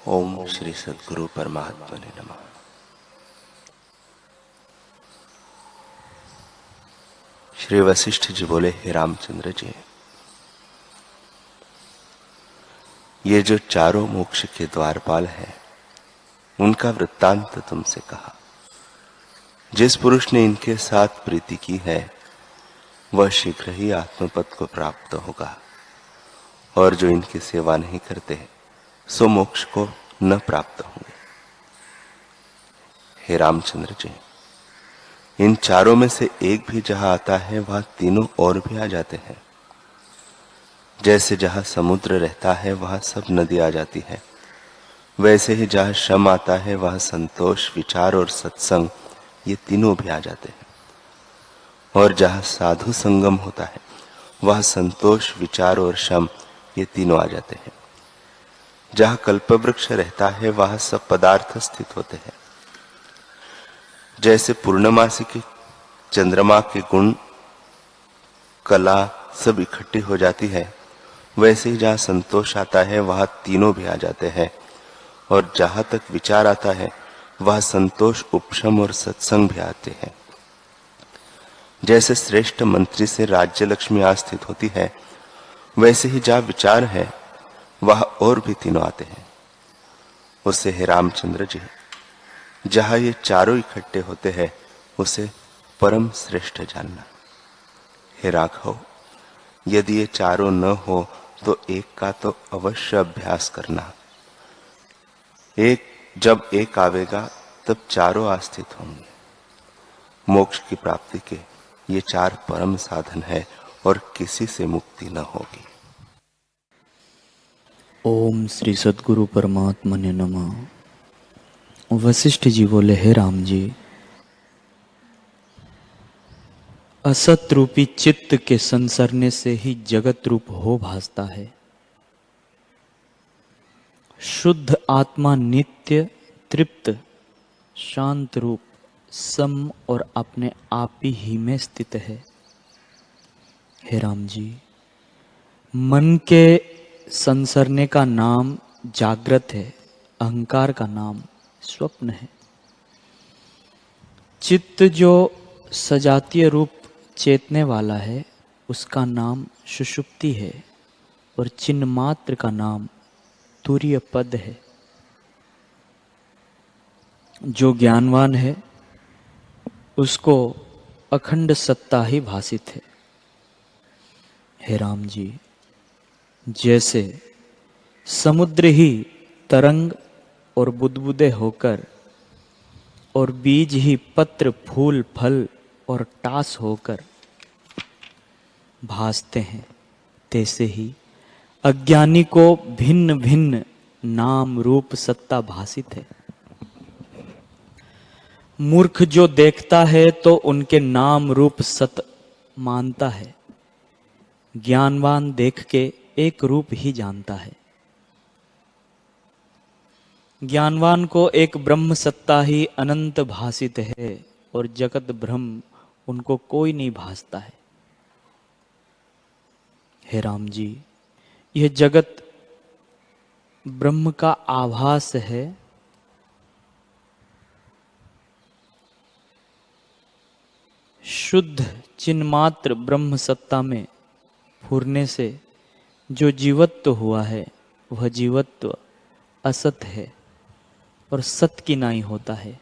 ओम श्री सद्गुरु परमात्मा ने नमः। श्री वशिष्ठ जी बोले, हे रामचंद्र जी, ये जो चारों मोक्ष के द्वारपाल हैं, उनका वृत्तांत तुमसे कहा। जिस पुरुष ने इनके साथ प्रीति की है, वह शीघ्र ही आत्मपद को प्राप्त होगा, और जो इनकी सेवा नहीं करते सो मोक्ष को न प्राप्त होंगे। हे रामचंद्र जी, इन चारों में से एक भी जहां आता है वहां तीनों और भी आ जाते हैं। जैसे जहां समुद्र रहता है वहां सब नदी आ जाती है, वैसे ही जहां श्रम आता है वहां संतोष, विचार और सत्संग ये तीनों भी आ जाते हैं। और जहां साधु संगम होता है वहां संतोष, विचार और श्रम ये तीनों आ जाते हैं। जहां कल्पवृक्ष रहता है वहां सब पदार्थ स्थित होते हैं। जैसे पूर्णमासी के चंद्रमा के गुण, कला सब इकट्ठी हो जाती है, वैसे ही जहां संतोष आता है वहां तीनों भी आ जाते हैं। और जहां तक विचार आता है वहां संतोष, उपशम और सत्संग भी आते हैं। जैसे श्रेष्ठ मंत्री से राज्य लक्ष्मी स्थित होती है, वैसे ही जहां विचार है वह और भी तीनों आते हैं। उसे हे रामचंद्र जी, जहां ये चारों इकट्ठे होते हैं उसे परम श्रेष्ठ जानना। हे राघव, यदि ये चारों न हो तो एक का तो अवश्य अभ्यास करना। जब एक आवेगा तब चारों आस्थित होंगे। मोक्ष की प्राप्ति के ये चार परम साधन है और किसी से मुक्ति न होगी। ओम श्री सद्गुरु परमात्मा ने नमः। वशिष्ठ जी बोले, हे राम जी, असत रूपी चित्त के संसरने से ही जगत रूप हो भासता है। शुद्ध आत्मा नित्य, तृप्त, शांत रूप, सम और अपने आप ही में स्थित है। हे राम जी, मन के संसरने का नाम जागृत है, अहंकार का नाम स्वप्न है। चित्त जो सजातीय रूप चेतने वाला है उसका नाम सुषुप्ति है, और चिन्ह मात्र का नाम तुरीय पद है। जो ज्ञानवान है उसको अखंड सत्ता ही भासित है। हे राम जी, जैसे समुद्र ही तरंग और बुदबुदे होकर और बीज ही पत्र, फूल, फल और टास होकर भासते हैं, तैसे ही अज्ञानी को भिन्न भिन्न नाम रूप सत्ता भासित है। मूर्ख जो देखता है तो उनके नाम रूप सत मानता है। ज्ञानवान देख के एक रूप ही जानता है। ज्ञानवान को एक ब्रह्म सत्ता ही अनंत भासित है, और जगत ब्रह्म उनको कोई नहीं भासता है। हे राम जी, यह जगत ब्रह्म का आभास है। शुद्ध चिन्मात्र ब्रह्म सत्ता में फूरने से जो जीवत्व हुआ है वह जीवत्व असत है और सत की नाई होता है।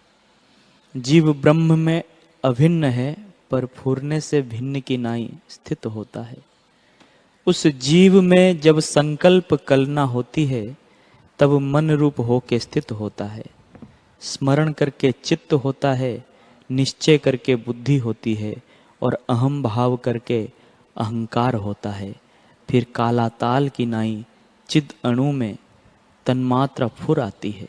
जीव ब्रह्म में अभिन्न है, पर फूरने से भिन्न की नाई स्थित होता है। उस जीव में जब संकल्प कलना होती है तब मन रूप होके स्थित होता है। स्मरण करके चित्त होता है, निश्चय करके बुद्धि होती है, और अहम भाव करके अहंकार होता है। फिर कालाताल की नाई चिद अणु में तन्मात्रा फुर आती है।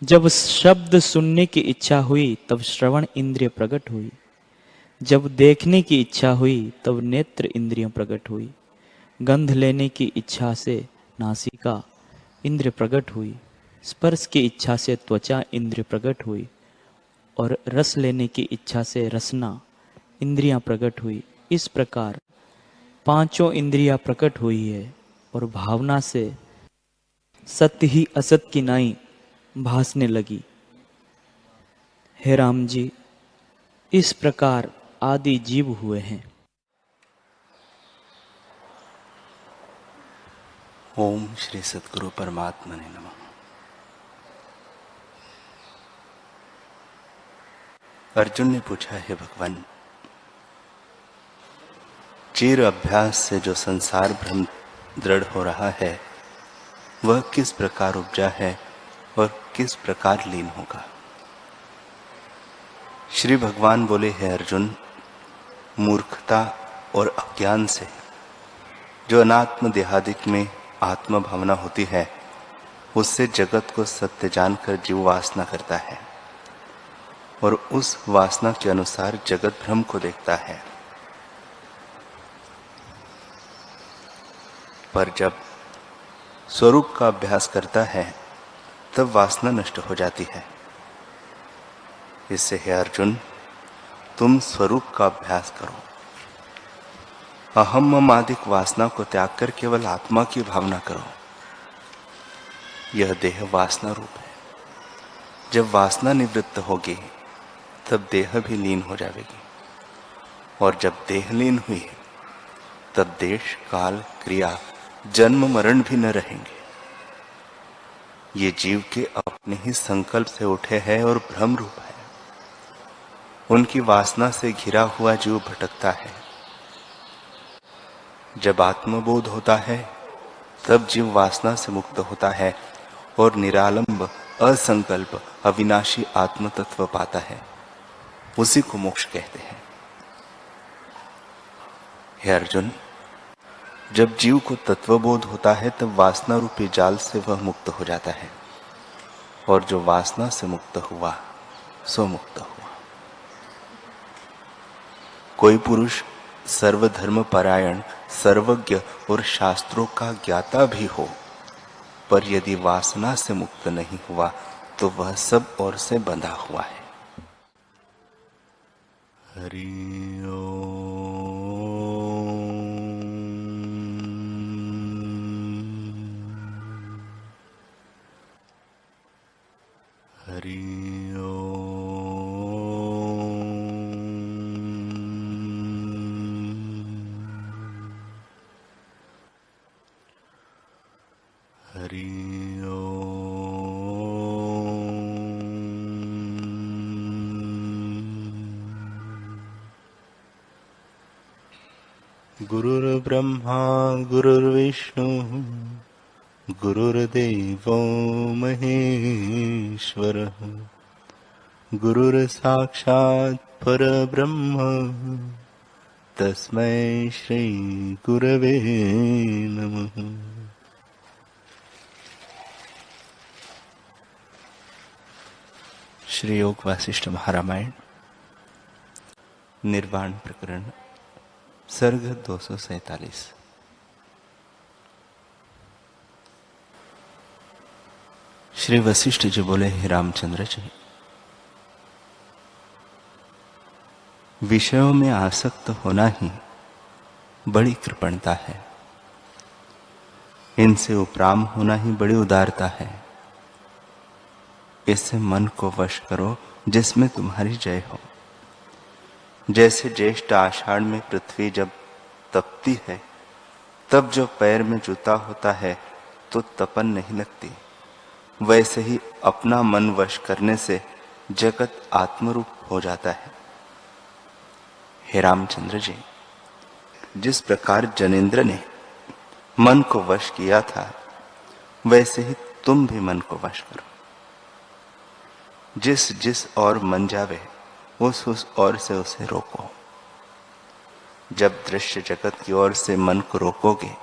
जब शब्द सुनने की इच्छा हुई तब श्रवण इंद्रिय प्रकट हुई। जब देखने की इच्छा हुई तब नेत्र इंद्रियां प्रकट हुई। गंध लेने की इच्छा से नासिका इंद्रिय प्रकट हुई। स्पर्श की इच्छा से त्वचा इंद्रिय प्रकट हुई, और रस लेने की इच्छा से रसना इंद्रियां प्रकट हुई। इस प्रकार पांचों इंद्रियां प्रकट हुई है, और भावना से सत्य ही असत की नाई भासने लगी। हे राम जी, इस प्रकार आदि जीव हुए हैं। ओम श्री सद्गुरु परमात्मा ने नमः। अर्जुन ने पूछा, है भगवान, चिर अभ्यास से जो संसार भ्रम दृढ़ हो रहा है वह किस प्रकार उपजा है और किस प्रकार लीन होगा? श्री भगवान बोले, है अर्जुन, मूर्खता और अज्ञान से जो अनात्म देहादिक में आत्म भावना होती है उससे जगत को सत्य जानकर जीव वासना करता है और उस वासना के अनुसार जगत भ्रम को देखता है। पर जब स्वरूप का अभ्यास करता है तब वासना नष्ट हो जाती है। इससे हे अर्जुन, तुम स्वरूप का अभ्यास करो। अहम ममादिक वासना को त्याग कर केवल आत्मा की भावना करो। यह देह वासना रूप है। जब वासना निवृत्त होगी तब देह भी लीन हो जाएगी, और जब देह लीन हुई तब देश काल क्रिया जन्म मरण भी न रहेंगे। ये जीव के अपने ही संकल्प से उठे हैं और भ्रम रूप है। उनकी वासना से घिरा हुआ जीव भटकता है। जब आत्मबोध होता है तब जीव वासना से मुक्त होता है और निरालंब असंकल्प अविनाशी आत्म तत्व पाता है। उसी को मोक्ष कहते हैं। हे अर्जुन, जब जीव को तत्वबोध होता है तब वासना रूपी जाल से वह मुक्त हो जाता है, और जो वासना से मुक्त हुआ सो मुक्त हुआ। कोई पुरुष सर्वधर्म परायण, सर्वज्ञ और शास्त्रों का ज्ञाता भी हो, पर यदि वासना से मुक्त नहीं हुआ तो वह सब ओर से बंधा हुआ है। हरि ओम। हरि गुरुर्ब्रह्मा गुरुर्विष्णु गुरुर्देवो महेश्वरः गुरुर्साक्षात् परब्रह्म तस्मै श्री गुरवे नमः। श्री योग वासिष्ठ महारामायण निर्वाण प्रकरण सर्ग 247। श्री वशिष्ठ जी बोले, हे रामचंद्र जी, विषयों में आसक्त होना ही बड़ी कृपणता है। इनसे उपराम होना ही बड़ी उदारता है। इससे मन को वश करो जिसमें तुम्हारी जय हो। जैसे ज्येष्ठ आषाढ़ में पृथ्वी जब तपती है तब जो पैर में जूता होता है तो तपन नहीं लगती, वैसे ही अपना मन वश करने से जगत आत्मरूप हो जाता है। हे रामचंद्र जी, जिस प्रकार जनेंद्र ने मन को वश किया था वैसे ही तुम भी मन को वश करो। जिस जिस ओर मन जावे उस ओर से उसे रोको। जब दृश्य जगत की ओर से मन को रोकोगे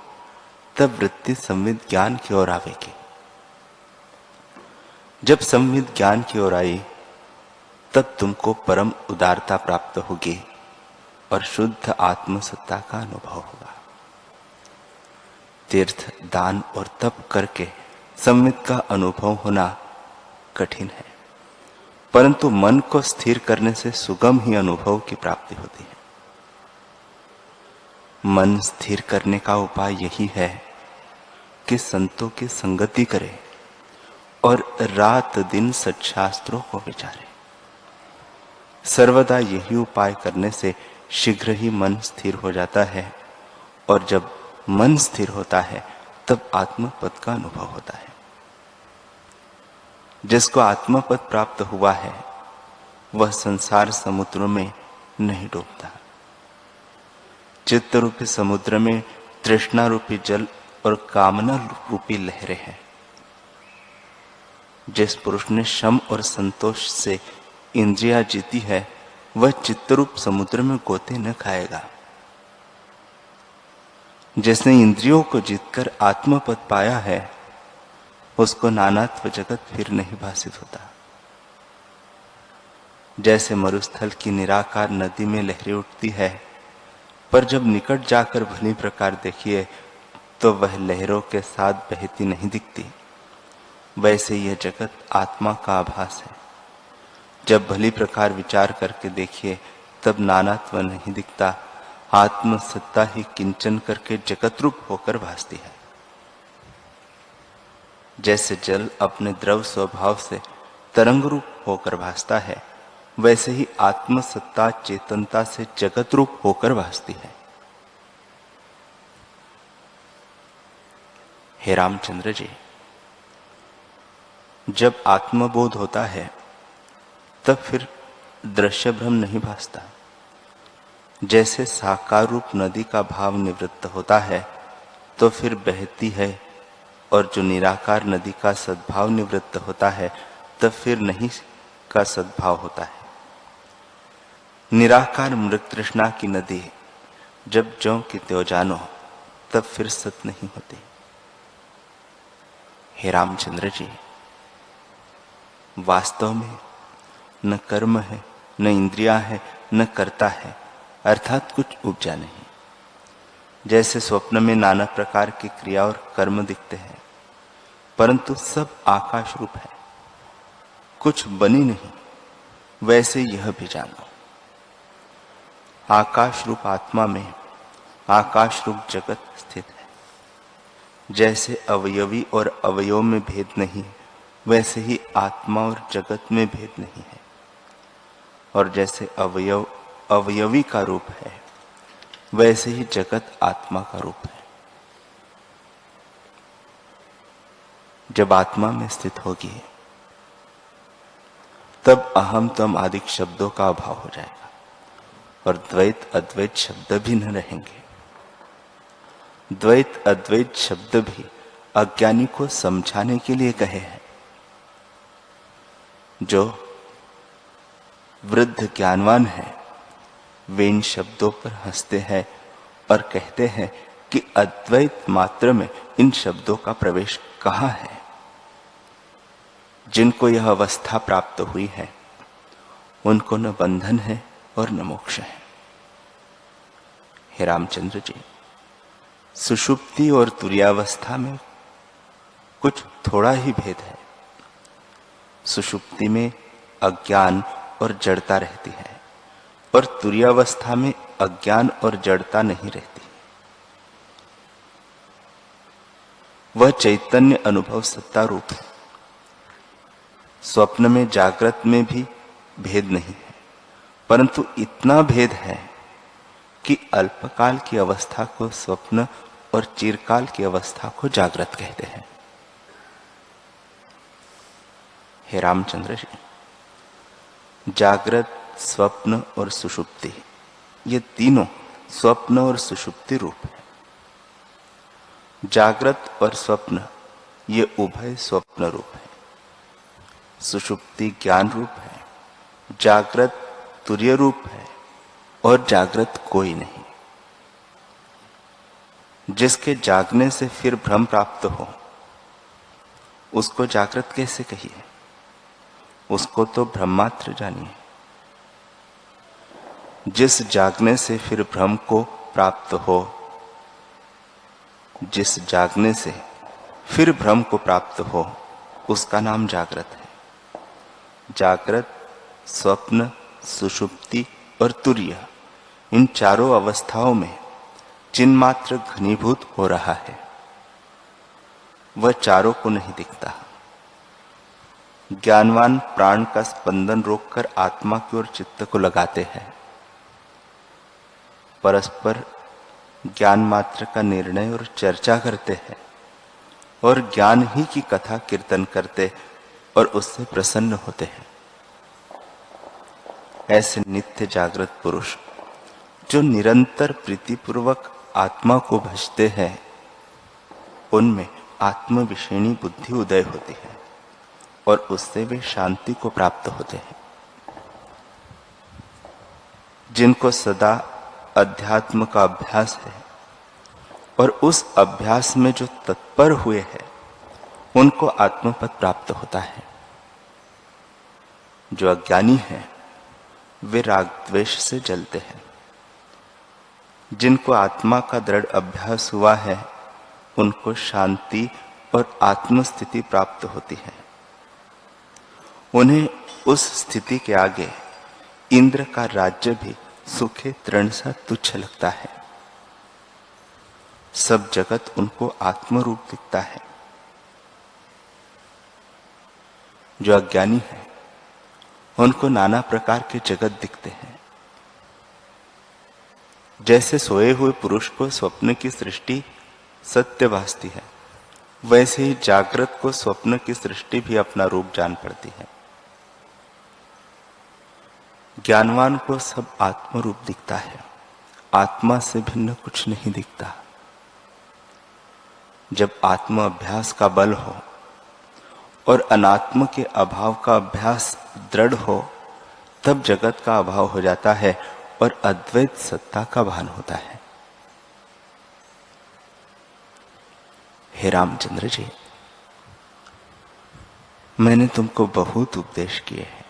तब वृत्ति संविद ज्ञान की ओर आवेगी। जब संविद ज्ञान की ओर आई तब तुमको परम उदारता प्राप्त होगी और शुद्ध आत्मसत्ता का अनुभव होगा। तीर्थ, दान और तप करके संविद का अनुभव होना कठिन है, परंतु मन को स्थिर करने से सुगम ही अनुभव की प्राप्ति होती है। मन स्थिर करने का उपाय यही है कि संतों की संगति करे और रात दिन सच्छास्त्रों को विचारे। सर्वदा यही उपाय करने से शीघ्र ही मन स्थिर हो जाता है, और जब मन स्थिर होता है तब आत्मपद का अनुभव होता है। जिसको आत्मपद प्राप्त हुआ है वह संसार समुद्र में नहीं डूबता। चित्त रूपी समुद्र में तृष्णा रूपी जल और कामना रूपी लहरें हैं। जिस पुरुष ने शम और संतोष से इंद्रियां जीती है वह चित्तरूप समुद्र में गोते न खाएगा। जिसने इंद्रियों को जीतकर आत्मपद पाया है उसको नानात्व जगत फिर नहीं भासित होता। जैसे मरुस्थल की निराकार नदी में लहरें उठती है, पर जब निकट जाकर भली प्रकार देखिए तो वह लहरों के साथ बहती नहीं दिखती, वैसे यह जगत आत्मा का आभास है। जब भली प्रकार विचार करके देखिए तब नानात्व नहीं दिखता, आत्म सत्ता ही किंचन करके जगत रूप होकर भासती है। जैसे जल अपने द्रव स्वभाव से तरंग रूप होकर भासता है, वैसे ही आत्म सत्ता चेतनता से जगत रूप होकर भासती है। हे रामचंद्र जी, जब आत्मबोध होता है तब फिर दृश्य भ्रम नहीं भासता। जैसे साकार रूप नदी का भाव निवृत्त होता है तो फिर बहती है, और जो निराकार नदी का सद्भाव निवृत्त होता है तब फिर नहीं का सद्भाव होता है। निराकार मृग तृष्णा की नदी जब ज्यों की त्यों जानो तब फिर सत नहीं होती। हे रामचंद्र जी, वास्तव में न कर्म है, न इंद्रिया है, न कर्ता है, अर्थात कुछ उपजा नहीं। जैसे स्वप्न में नाना प्रकार की क्रिया और कर्म दिखते हैं, परंतु सब आकाश रूप है, कुछ बनी नहीं, वैसे यह भी जानो। आकाश रूप आत्मा में आकाश रूप जगत स्थित है। जैसे अवयवी और अवयव में भेद नहीं, वैसे ही आत्मा और जगत में भेद नहीं है। और जैसे अवयव अवयवी का रूप है, वैसे ही जगत आत्मा का रूप है। जब आत्मा में स्थित होगी तब अहम तम आदि शब्दों का अभाव हो जाएगा और द्वैत अद्वैत शब्द भी न रहेंगे। द्वैत अद्वैत शब्द भी अज्ञानी को समझाने के लिए कहे हैं। जो वृद्ध ज्ञानवान है वे इन शब्दों पर हंसते हैं और कहते हैं कि अद्वैत मात्र में इन शब्दों का प्रवेश कहाँ है। जिनको यह अवस्था प्राप्त हुई है उनको न बंधन है और न मोक्ष है। हे रामचंद्र जी, सुषुप्ति और तुर्यावस्था में कुछ थोड़ा ही भेद है। सुषुप्ति में अज्ञान और जड़ता रहती है और तुर्यावस्था में अज्ञान और जड़ता नहीं रहती। वह चैतन्य अनुभव सत्ता रूप है। स्वप्न में जागृत में भी भेद नहीं है, परंतु इतना भेद है कि अल्पकाल की अवस्था को स्वप्न और चिरकाल की अवस्था को जागृत कहते हैं। हे रामचंद्र जी, जागृत, स्वप्न और सुषुप्ति ये तीनों स्वप्न और सुषुप्ति रूप है। जागृत और स्वप्न ये उभय स्वप्न रूप है। सुषुप्ति ज्ञान रूप है, जागृत तुर्य रूप है और जागृत कोई नहीं। जिसके जागने से फिर भ्रम प्राप्त हो उसको जागृत कैसे कहिए? उसको तो ब्रह्मात्र जानिए। जिस जागने से फिर भ्रम को प्राप्त हो, जिस जागने से फिर भ्रम को प्राप्त हो, उसका नाम जागृत है। जागृत, स्वप्न, सुषुप्ति और तुर्य इन चारों अवस्थाओं में चिन्मात्र घनीभूत हो रहा है। वह चारों को नहीं दिखता। ज्ञानवान प्राण का स्पंदन रोककर आत्मा की ओर चित्त को लगाते हैं। परस्पर ज्ञान मात्र का निर्णय और चर्चा करते हैं और ज्ञान ही की कथा कीर्तन करते और उससे प्रसन्न होते हैं। ऐसे नित्य जागृत पुरुष जो निरंतर प्रीतिपूर्वक आत्मा को भजते हैं, उनमें आत्म विषयणी बुद्धि उदय होती है और उससे वे शांति को प्राप्त होते हैं। जिनको सदा अध्यात्म का अभ्यास है और उस अभ्यास में जो तत्पर हुए हैं, उनको आत्मपद प्राप्त होता है। जो अज्ञानी हैं, वे राग द्वेष से जलते हैं। जिनको आत्मा का दृढ़ अभ्यास हुआ है, उनको शांति और आत्मस्थिति प्राप्त होती है। उन्हें उस स्थिति के आगे इंद्र का राज्य भी सुखे तृण सा तुच्छ लगता है। सब जगत उनको आत्मरूप दिखता है। जो अज्ञानी है, उनको नाना प्रकार के जगत दिखते हैं। जैसे सोए हुए पुरुष को स्वप्न की सृष्टि सत्य भासती है, वैसे ही जागृत को स्वप्न की सृष्टि भी अपना रूप जान पड़ती है। ज्ञानवान को सब आत्मरूप दिखता है, आत्मा से भिन्न कुछ नहीं दिखता। जब आत्म अभ्यास का बल हो और अनात्म के अभाव का अभ्यास दृढ़ हो, तब जगत का अभाव हो जाता है और अद्वैत सत्ता का भान होता है। हे रामचंद्र जी, मैंने तुमको बहुत उपदेश किए हैं।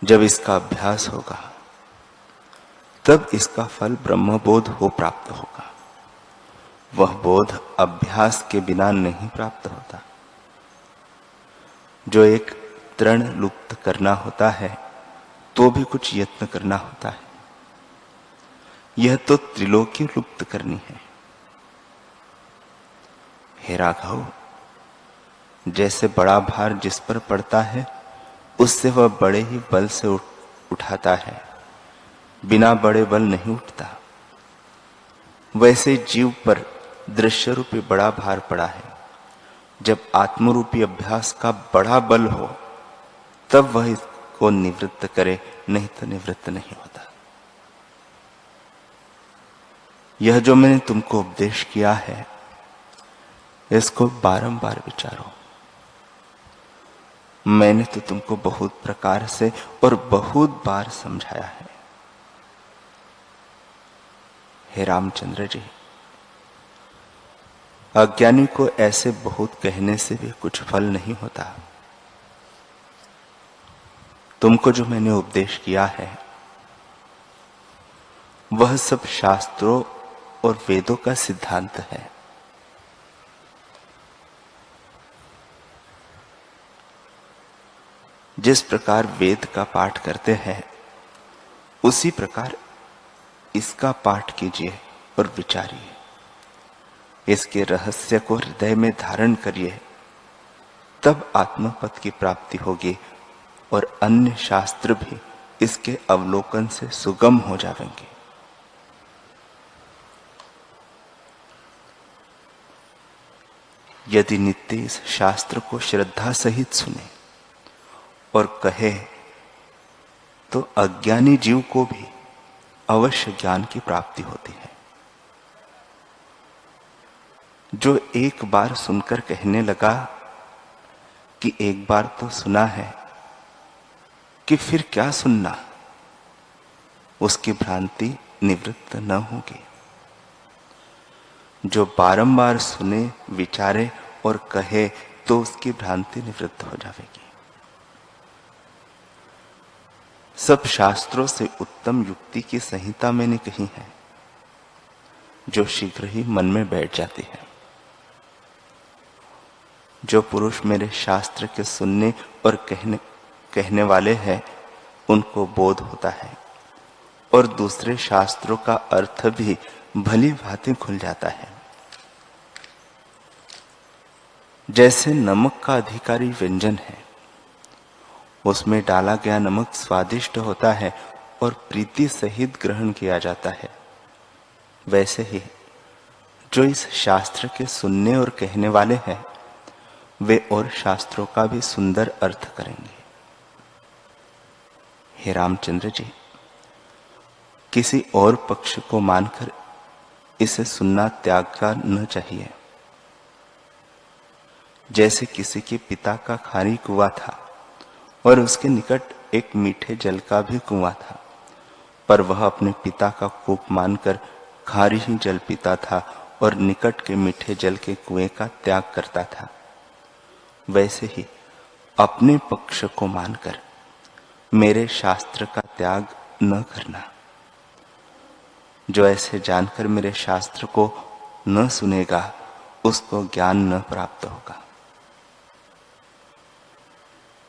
जब इसका अभ्यास होगा, तब इसका फल ब्रह्मबोध हो प्राप्त होगा। वह बोध अभ्यास के बिना नहीं प्राप्त होता। जो एक तृण लुप्त करना होता है, तो भी कुछ यत्न करना होता है। यह तो त्रिलोकी लुप्त करनी है। हे राघव, जैसे बड़ा भार जिस पर पड़ता है, उससे वह बड़े ही बल से उठाता है, बिना बड़े बल नहीं उठता। वैसे जीव पर दृश्य रूपी बड़ा भार पड़ा है। जब आत्मरूपी अभ्यास का बड़ा बल हो, तब वह इसको निवृत्त करे, नहीं तो निवृत्त नहीं होता। यह जो मैंने तुमको उपदेश किया है, इसको बारंबार विचारो। मैंने तो तुमको बहुत प्रकार से और बहुत बार समझाया है। हे रामचंद्र जी, अज्ञानी को ऐसे बहुत कहने से भी कुछ फल नहीं होता। तुमको जो मैंने उपदेश किया है, वह सब शास्त्रों और वेदों का सिद्धांत है। जिस प्रकार वेद का पाठ करते हैं, उसी प्रकार इसका पाठ कीजिए और विचारिए। इसके रहस्य को हृदय में धारण करिए, तब आत्मपद की प्राप्ति होगी और अन्य शास्त्र भी इसके अवलोकन से सुगम हो जाएंगे। यदि नित्य इस शास्त्र को श्रद्धा सहित सुने और कहे, तो अज्ञानी जीव को भी अवश्य ज्ञान की प्राप्ति होती है। जो एक बार सुनकर कहने लगा कि एक बार तो सुना है, कि फिर क्या सुनना, उसकी भ्रांति निवृत्त न होगी। जो बारंबार सुने, विचारे और कहे, तो उसकी भ्रांति निवृत्त हो जाएगी। सब शास्त्रों से उत्तम युक्ति की संहिता मैंने कही है, जो शीघ्र ही मन में बैठ जाती है। जो पुरुष मेरे शास्त्र के सुनने और कहने वाले हैं, उनको बोध होता है और दूसरे शास्त्रों का अर्थ भी भली भांति खुल जाता है। जैसे नमक का अधिकारी व्यंजन है, उसमें डाला गया नमक स्वादिष्ट होता है और प्रीति सहित ग्रहण किया जाता है, वैसे ही जो इस शास्त्र के सुनने और कहने वाले हैं, वे और शास्त्रों का भी सुंदर अर्थ करेंगे। हे रामचंद्र जी, किसी और पक्ष को मानकर इसे सुनना त्यागना चाहिए। जैसे किसी के पिता का खारी कुआं था और उसके निकट एक मीठे जल का भी कुआं था, पर वह अपने पिता का कूप मानकर खारी ही जल पीता था और निकट के मीठे जल के कुएं का त्याग करता था। वैसे ही अपने पक्ष को मानकर मेरे शास्त्र का त्याग न करना। जो ऐसे जानकर मेरे शास्त्र को न सुनेगा, उसको ज्ञान न प्राप्त होगा।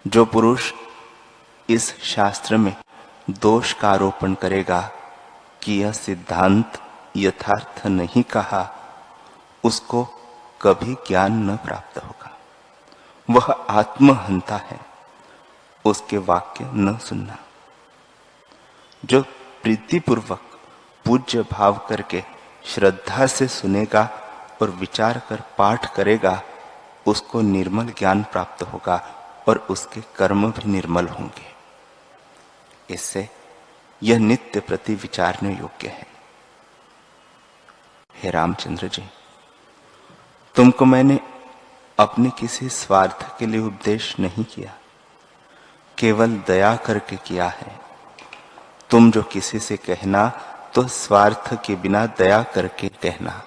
जो पुरुष इस शास्त्र में दोष का आरोपण करेगा कि यह सिद्धांत यथार्थ नहीं कहा, उसको कभी ज्ञान न प्राप्त होगा। वह आत्महंता है, उसके वाक्य न सुनना। जो प्रीतिपूर्वक पूज्य भाव करके श्रद्धा से सुनेगा और विचार कर पाठ करेगा, उसको निर्मल ज्ञान प्राप्त होगा और उसके कर्म भी निर्मल होंगे। इससे यह नित्य प्रति विचारने योग्य है। हे रामचंद्र जी, तुमको मैंने अपने किसी स्वार्थ के लिए उपदेश नहीं किया, केवल दया करके किया है। तुम जो किसी से कहना तो स्वार्थ के बिना दया करके कहना।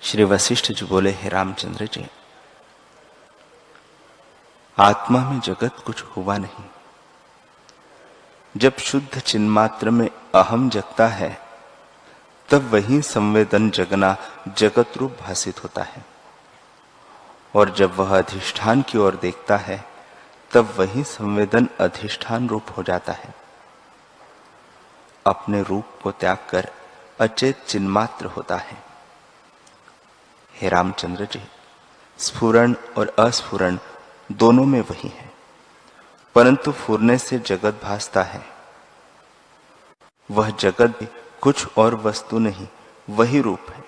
श्री वशिष्ठ जी बोले, हे रामचंद्र जी, आत्मा में जगत कुछ हुआ नहीं। जब शुद्ध चिन्मात्र में अहम जगता है, तब वही संवेदन जगना जगत रूप भासित होता है, और जब वह अधिष्ठान की ओर देखता है, तब वही संवेदन अधिष्ठान रूप हो जाता है। अपने रूप को त्याग कर अचेत चिन्मात्र होता है। हे रामचंद्र जी, स्फुरण और अस्फुरण दोनों में वही है, परंतु फुरने से जगत भासता है। वह जगत भी कुछ और वस्तु नहीं, वही रूप है।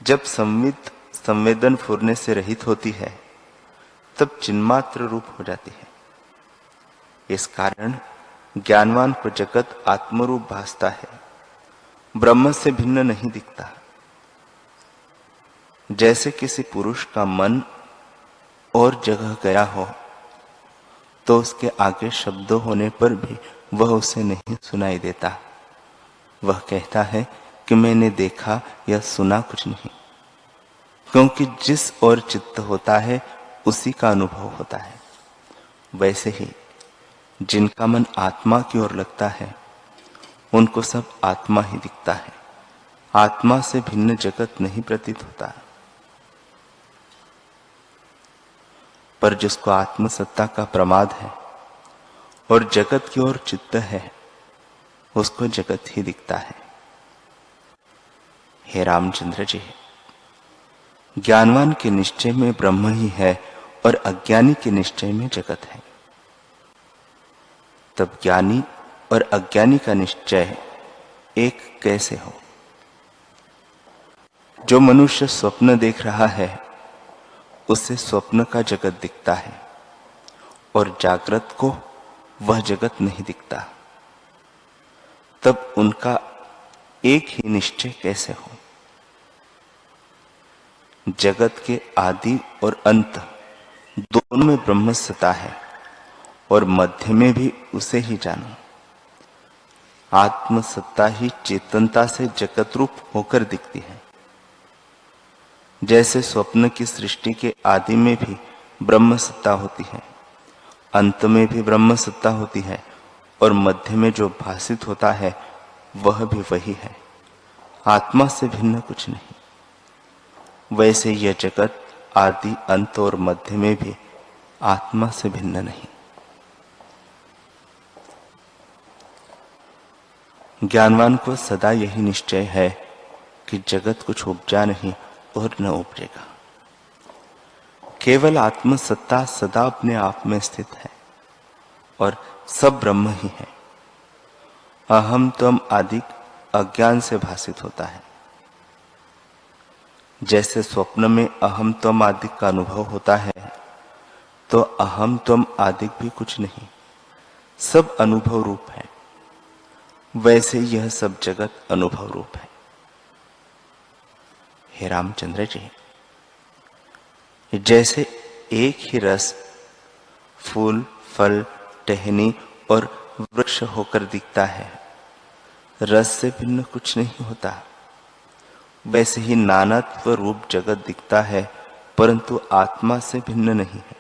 जब संवेदन फुरने से रहित होती है, तब चिन्मात्र रूप हो जाती है। इस कारण ज्ञानवान को जगत आत्मरूप भासता है, ब्रह्म से भिन्न नहीं दिखता। जैसे किसी पुरुष का मन और जगह गया हो, तो उसके आगे शब्द होने पर भी वह उसे नहीं सुनाई देता। वह कहता है कि मैंने देखा या सुना कुछ नहीं, क्योंकि जिस ओर चित्त होता है उसी का अनुभव होता है। वैसे ही जिनका मन आत्मा की ओर लगता है, उनको सब आत्मा ही दिखता है। आत्मा से भिन्न जगत नहीं प्रतीत होता। पर जिसको आत्मसत्ता का प्रमाद है और जगत की ओर चित्त है, उसको जगत ही दिखता है। हे रामचंद्र जी, ज्ञानवान के निश्चय में ब्रह्म ही है और अज्ञानी के निश्चय में जगत है। तब ज्ञानी और अज्ञानी का निश्चय एक कैसे हो? जो मनुष्य स्वप्न देख रहा है, उसे स्वप्न का जगत दिखता है, और जागृत को वह जगत नहीं दिखता। तब उनका एक ही निश्चय कैसे हो? जगत के आदि और अंत दोनों में ब्रह्म सत्ता है, और मध्य में भी उसे ही जानो। आत्मसत्ता ही चेतनता से जगत रूप होकर दिखती है। जैसे स्वप्न की सृष्टि के आदि में भी ब्रह्म सत्ता होती है, अंत में भी ब्रह्म सत्ता होती है, और मध्य में जो भासित होता है वह भी वही है। आत्मा से भिन्न कुछ नहीं। वैसे यह जगत आदि अंत और मध्य में भी आत्मा से भिन्न नहीं। ज्ञानवान को सदा यही निश्चय है कि जगत कुछ उपजा नहीं और न उपजेगा। केवल आत्मसत्ता सदा अपने आप में स्थित है और सब ब्रह्म ही है। अहम त्वम आदि अज्ञान से भासित होता है। जैसे स्वप्न में अहम त्वम आदि का अनुभव होता है, तो अहम त्वम आदि भी कुछ नहीं, सब अनुभव रूप है। वैसे यह सब जगत अनुभव रूप है। हे रामचंद्र जी, जैसे एक ही रस फूल, फल, टहनी और वृक्ष होकर दिखता है, रस से भिन्न कुछ नहीं होता, वैसे ही नानात्व रूप जगत दिखता है, परंतु आत्मा से भिन्न नहीं है।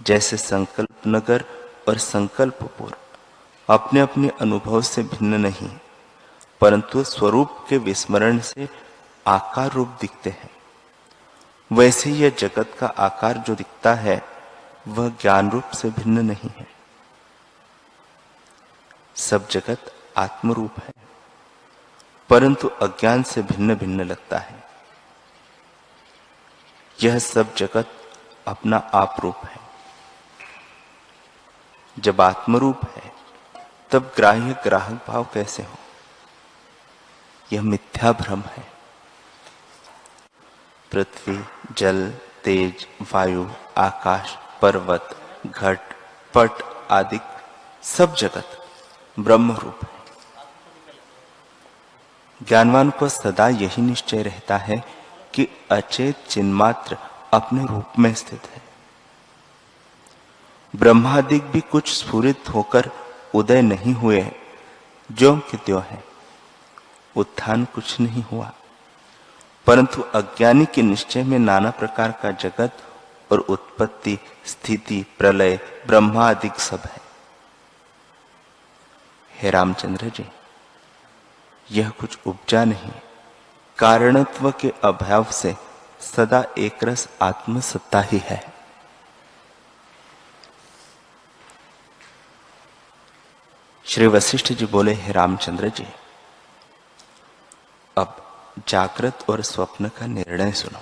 जैसे संकल्प नगर और संकल्पपुर अपने अपने अनुभव से भिन्न नहीं, परंतु स्वरूप के विस्मरण से आकार रूप दिखते हैं, वैसे यह जगत का आकार जो दिखता है वह ज्ञान रूप से भिन्न नहीं है। सब जगत आत्मरूप है, परंतु अज्ञान से भिन्न भिन्न लगता है। यह सब जगत अपना आप रूप है। जब आत्मरूप है तब ग्राह्य ग्राहक भाव कैसे हो? यह मिथ्या भ्रम है। पृथ्वी, जल, तेज, वायु, आकाश, पर्वत, घट, पट आदि सब जगत ब्रह्म रूप है। ज्ञानवान को सदा यही निश्चय रहता है कि अचेत चिन्मात्र अपने रूप में स्थित है। ब्रह्मादिक भी कुछ स्फुरित होकर उदय नहीं हुए, ज्यों कि त्यों है। उत्थान कुछ नहीं हुआ, परंतु अज्ञानी के निश्चय में नाना प्रकार का जगत और उत्पत्ति, स्थिति, प्रलय, ब्रह्मादिक सब है। हे रामचंद्र जी, यह कुछ उपजा नहीं, कारणत्व के अभाव से सदा एक रस आत्मसत्ता ही है। श्री वशिष्ठ जी बोले, हे रामचंद्र जी, अब जागृत और स्वप्न का निर्णय सुनो।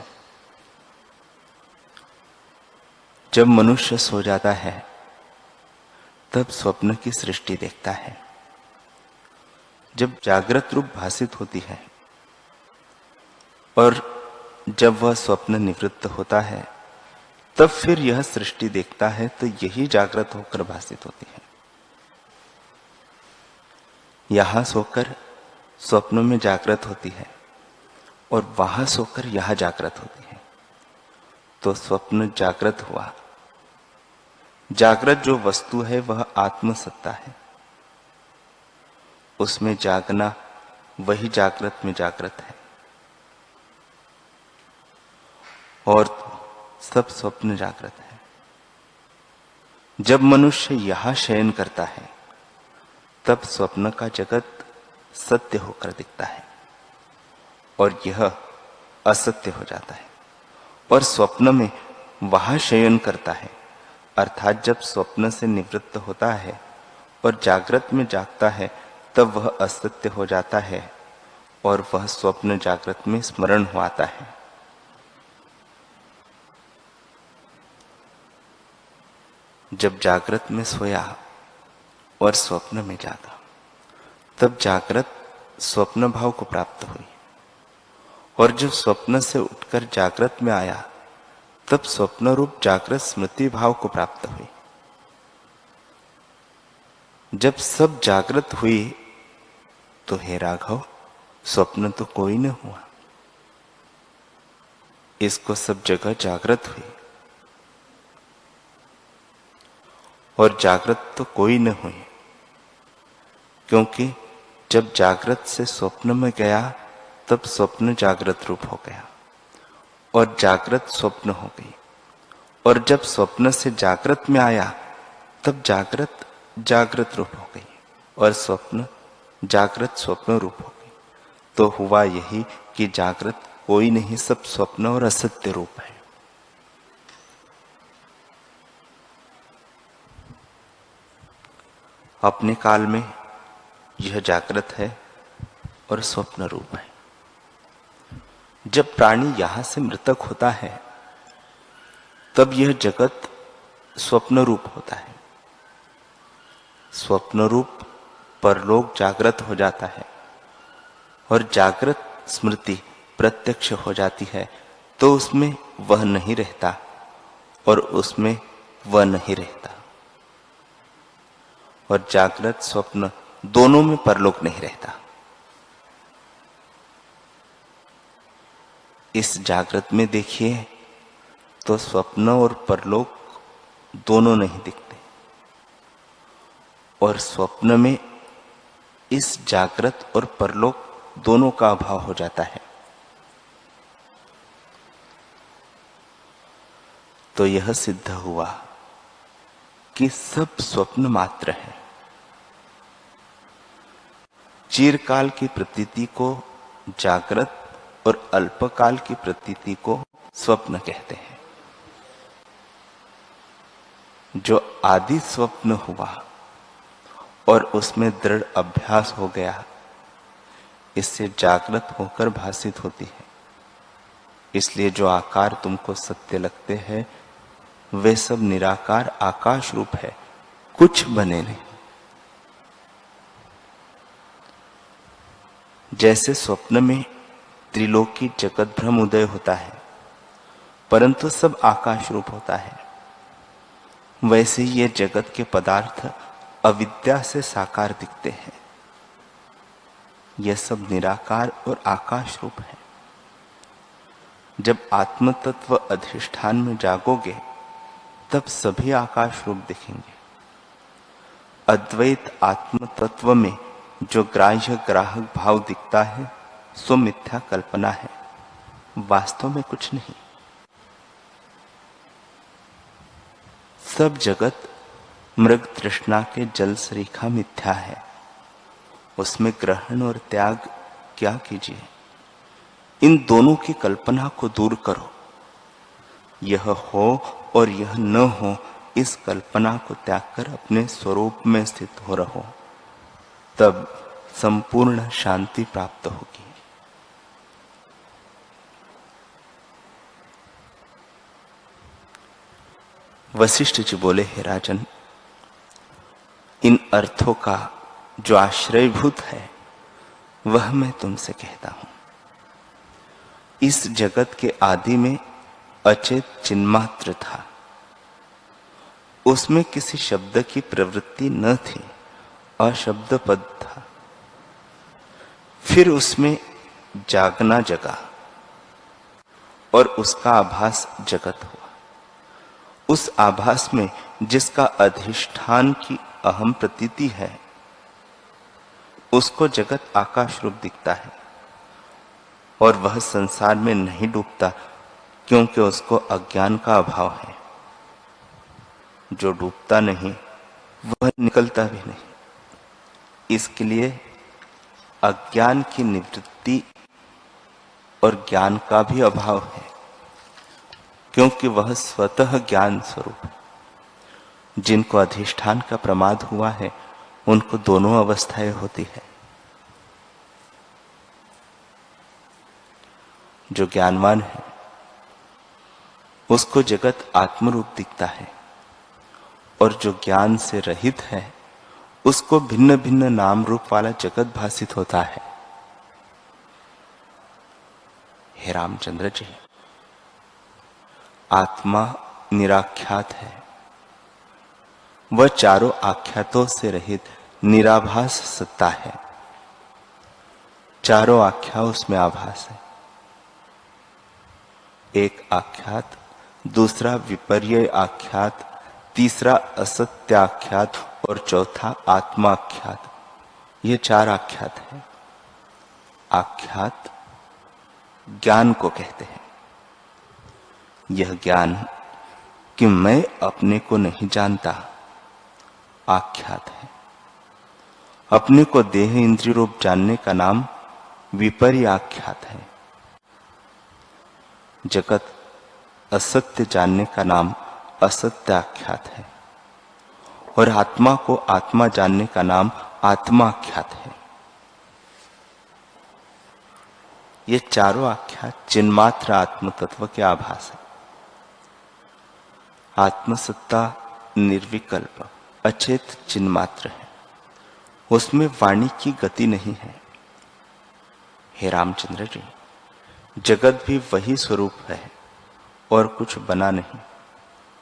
जब मनुष्य सो जाता है तब स्वप्न की सृष्टि देखता है। जब जागृत रूप भासित होती है और जब वह स्वप्न निवृत्त होता है तब फिर यह सृष्टि देखता है, तो यही जागृत होकर भासित होती है। यहां सोकर स्वप्न में जागृत होती है और वहां सोकर यहां जागृत होती है, तो स्वप्न जागृत हुआ। जागृत जो वस्तु है वह आत्मसत्ता है, उसमें जागना वही जागृत में जागृत है, और सब स्वप्न जागृत है। जब मनुष्य यहां शयन करता है तब स्वप्न का जगत सत्य होकर दिखता है और यह असत्य हो जाता है, और स्वप्न में वहां शयन करता है, अर्थात जब स्वप्न से निवृत्त होता है और जागृत में जागता है तब वह असत्य हो जाता है और वह स्वप्न जागृत में स्मरण हो आता है। जब जागृत में सोया और स्वप्न में जागा, तब जागृत स्वप्न भाव को प्राप्त हुई, और जब स्वप्न से उठकर जागृत में आया तब स्वप्न रूप जागृत स्मृति भाव को प्राप्त हुई। जब सब जागृत हुई तो हे राघव, स्वप्न तो कोई न हुआ, इसको सब जगह जागृत हुई, और जागृत तो कोई न हुई, क्योंकि जब जागृत से स्वप्न में गया तब स्वप्न जागृत रूप हो गया और जागृत स्वप्न हो गई, और जब स्वप्न से जागृत में आया तब जागृत जागृत रूप हो गई और स्वप्न जागृत स्वप्न रूप हो गई। तो हुआ यही कि जागृत कोई नहीं, सब स्वप्न और असत्य रूप है। अपने काल में यह जागृत है और स्वप्न रूप है। जब प्राणी यहां से मृतक होता है तब यह जगत स्वप्न रूप होता है। स्वप्न रूप परलोक जागृत हो जाता है और जागृत स्मृति प्रत्यक्ष हो जाती है, तो उसमें वह नहीं रहता और उसमें वह नहीं रहता। और जागृत स्वप्न दोनों में परलोक नहीं रहता। इस जागृत में देखिए तो स्वप्न और परलोक दोनों नहीं दिखते, और स्वप्न में इस जागृत और परलोक दोनों का अभाव हो जाता है। तो यह सिद्ध हुआ कि सब स्वप्न मात्र है। चिरकाल की प्रतीति को जागृत और अल्पकाल की प्रतीति को स्वप्न कहते हैं। जो आदि स्वप्न हुआ और उसमें दृढ़ अभ्यास हो गया, इससे जागृत होकर भासित होती है। इसलिए जो आकार तुमको सत्य लगते हैं वे सब निराकार आकाश रूप है, कुछ बने नहीं। जैसे स्वप्न में त्रिलोकी जगत भ्रम उदय होता है परंतु सब आकाश रूप होता है, वैसे ही ये जगत के पदार्थ अविद्या से साकार दिखते हैं। यह सब निराकार और आकाश रूप है। जब आत्म तत्व अधिष्ठान में जागोगे तब सभी आकाश रूप दिखेंगे। अद्वैत आत्म तत्व में जो ग्राह्य ग्राहक भाव दिखता है सो मिथ्या कल्पना है, वास्तव में कुछ नहीं। सब जगत मृग तृष्णा के जल सरीखा मिथ्या है, उसमें ग्रहण और त्याग क्या कीजिए। इन दोनों की कल्पना को दूर करो। यह हो और यह न हो, इस कल्पना को त्याग कर अपने स्वरूप में स्थित हो रहो, तब संपूर्ण शांति प्राप्त होगी। वशिष्ठ जी बोले, हे राजन, इन अर्थों का जो आश्रयभूत है वह मैं तुमसे कहता हूं। इस जगत के आदि में अचेत चिन्मात्र था, उसमें किसी शब्द की प्रवृत्ति न थी, अशब्द पद था। फिर उसमें जागना जगा और उसका आभास जगत हुआ। उस आभास में जिसका अधिष्ठान की अहम प्रतीति है उसको जगत आकाश रूप दिखता है, और वह संसार में नहीं डूबता क्योंकि उसको अज्ञान का अभाव है। जो डूबता नहीं वह निकलता भी नहीं। इसके लिए अज्ञान की निवृत्ति और ज्ञान का भी अभाव है, क्योंकि वह स्वतः ज्ञान स्वरूप है। जिनको अधिष्ठान का प्रमाद हुआ है उनको दोनों अवस्थाएं होती है। जो ज्ञानवान है उसको जगत आत्मरूप दिखता है, और जो ज्ञान से रहित है उसको भिन्न भिन्न नाम रूप वाला जगत भासित होता है। हे रामचंद्र जी, आत्मा निराख्यात है, वह चारों आख्यातों से रहित निराभास सत्ता है। चारों आख्या उसमें आभास है। एक आख्यात, दूसरा विपर्य आख्यात, तीसरा असत्य आख्यात और चौथा आत्मा आख्यात। ये चार आख्यात है। आख्यात ज्ञान को कहते हैं। यह ज्ञान कि मैं अपने को नहीं जानता आख्यात है। अपने को देह इंद्रिय रूप जानने का नाम विपर्य आख्यात है। जगत असत्य जानने का नाम असत्य आख्यात है, और आत्मा को आत्मा जानने का नाम आत्माख्यात है। ये चारों आख्यात चिन्मात्र आत्म तत्व के आभास है। आत्मसत्ता निर्विकल्प अचेत चिन्मात्र है, उसमें वाणी की गति नहीं है। हे रामचंद्र जी, जगत भी वही स्वरूप है और कुछ बना नहीं।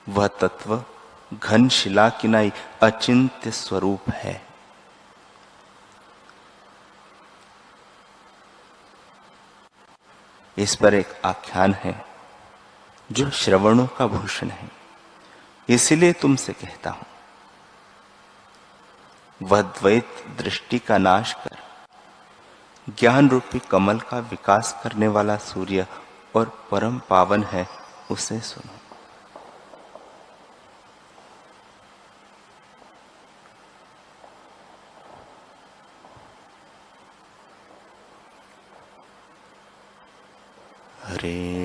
वह तत्व घन शिला की नाई अचिंत्य स्वरूप है। इस पर एक आख्यान है जो श्रवणों का भूषण है, इसलिए तुमसे कहता हूं, वह द्वैत दृष्टि का नाश कर ज्ञान रूपी कमल का विकास करने वाला सूर्य और परम पावन है, उसे सुनो। हरे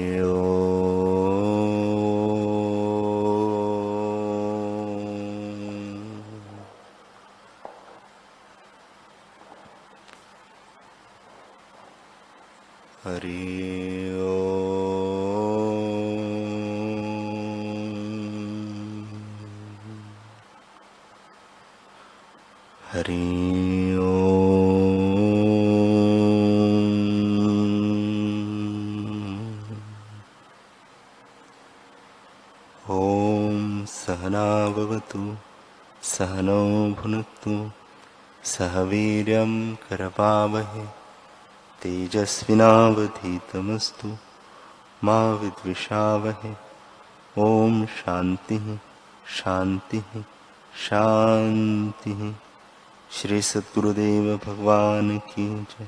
ओम सहना भवतु सहनौ भुनक्तु सह वीर्यं करवावहै तेजस्विनावधीतमस्तु मा विद्विषावहै। ओम शांति शांति शांति। श्री सद्गुरुदेव भगवान की जय।